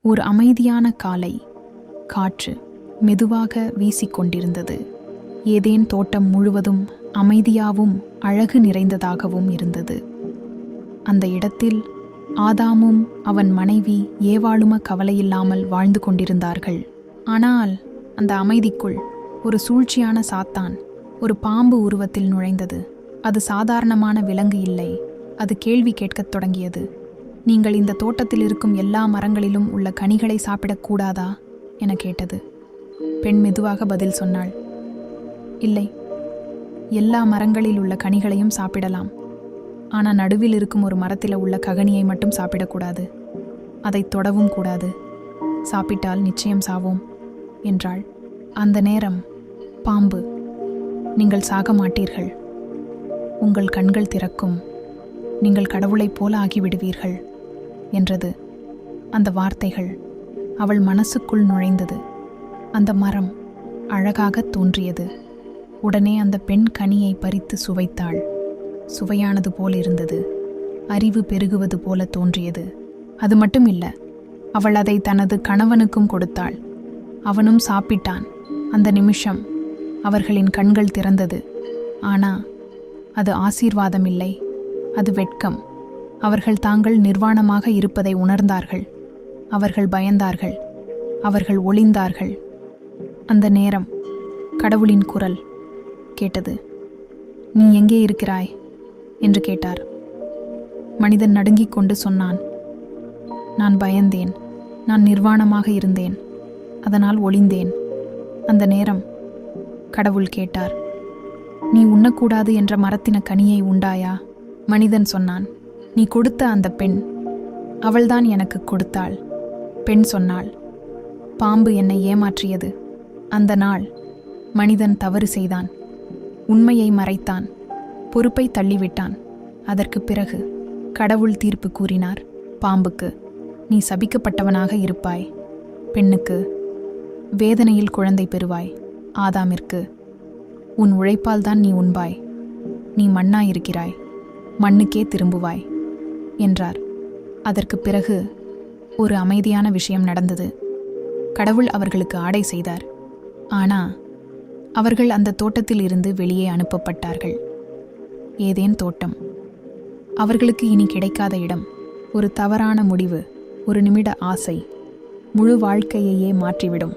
ஒரு அமைதியான காலை. காற்று மெதுவாக வீசிக்கொண்டிருந்தது. ஏதேன் தோட்டம் முழுவதும் அமைதியாகவும் அழகு நிறைந்ததாகவும் இருந்தது. அந்த இடத்தில் ஆதாமும் அவன் மனைவி ஏவாளும கவலையில்லாமல் வாழ்ந்து கொண்டிருந்தார்கள். ஆனால் அந்த அமைதிக்குள் ஒரு சூழ்ச்சியான சாத்தான் ஒரு பாம்பு உருவத்தில் நுழைந்தது. அது சாதாரணமான விலங்கு இல்லை. அது கேள்வி கேட்கத் தொடங்கியது. நீங்கள் இந்த தோட்டத்தில் இருக்கும் எல்லா மரங்களிலும் உள்ள கனிகளை சாப்பிடக்கூடாதா என கேட்டது. பெண் மெதுவாக பதில் சொன்னாள், இல்லை, எல்லா மரங்களில் உள்ள கனிகளையும் சாப்பிடலாம். ஆனால் நடுவில் இருக்கும் ஒரு மரத்தில் உள்ள ககனியை மட்டும் சாப்பிடக்கூடாது. அதை தொடவும் கூடாது. சாப்பிட்டால் நிச்சயம் சாவோம் என்றாள். அந்த நேரம் பாம்பு, நீங்கள் சாக மாட்டீர்கள். உங்கள் கண்கள் திறக்கும். நீங்கள் கடவுளைப் போல ஆகிவிடுவீர்கள் என்றது. அந்த வார்த்தைகள் அவள் மனசுக்குள் நுழைந்தது. அந்த மரம் அழகாக தோன்றியது. உடனே அந்த பெண் கனியை பறித்து சுவைத்தாள். சுவையானது போல் இருந்தது. அறிவு பெருகுவது போல தோன்றியது. அது மட்டும் இல்ல, அவள் அதை தனது கணவனுக்கும் கொடுத்தாள். அவனும் சாப்பிட்டான். அந்த நிமிஷம் அவர்களின் கண்கள் திறந்தது. ஆனா அது ஆசீர்வாதம் இல்லை, அது வெட்கம். அவர்கள் தாங்கள் நிர்வாணமாக இருப்பதை உணர்ந்தார்கள். அவர்கள் பயந்தார்கள். அவர்கள் ஒளிந்தார்கள். அந்த நேரம் கடவுளின் குரல் கேட்டது. நீ எங்கே இருக்கிறாய் என்று கேட்டார். மனிதன் நடுங்கிக் கொண்டு சொன்னான், நான் பயந்தேன். நான் நிர்வாணமாக இருந்தேன். அதனால் ஒளிந்தேன். அந்த நேரம் கடவுள் கேட்டார், நீ உண்ணக்கூடாது என்ற மரத்தின கனியை உண்டாயா? மனிதன் சொன்னான், நீ கொடுத்த அந்த பெண், அவள்தான் எனக்கு கொடுத்தாள். பெண் சொன்னாள், பாம்பு என்னை ஏமாற்றியது. அந்த நாள் மனிதன் தவறு செய்தான். உண்மையை மறைத்தான். பொறுப்பை தள்ளிவிட்டான். அதற்கு பிறகு கடவுள் தீர்ப்பு கூறினார். பாம்புக்கு, நீ சபிக்கப்பட்டவனாக இருப்பாய். பெண்ணுக்கு, வேதனையில் குழந்தை பெறுவாய். ஆதாமிற்கு, உன் உழைப்பால் தான் நீ உண்பாய். நீ மண்ணாயிருக்கிறாய், மண்ணுக்கே திரும்புவாய் என்றார். அதற்கு பிறகு ஒரு அமைதியான விஷயம் நடந்தது. கடவுள் அவர்களுக்கு ஆடை செய்தார். ஆனா அவர்கள் அந்த தோட்டத்தில் இருந்து வெளியே அனுப்பப்பட்டார்கள். ஏதேன் தோட்டம் அவர்களுக்கு இனி கிடைக்காத இடம். ஒரு தவறான முடிவு, ஒரு நிமிட ஆசை முழு வாழ்க்கையையே மாற்றிவிடும்.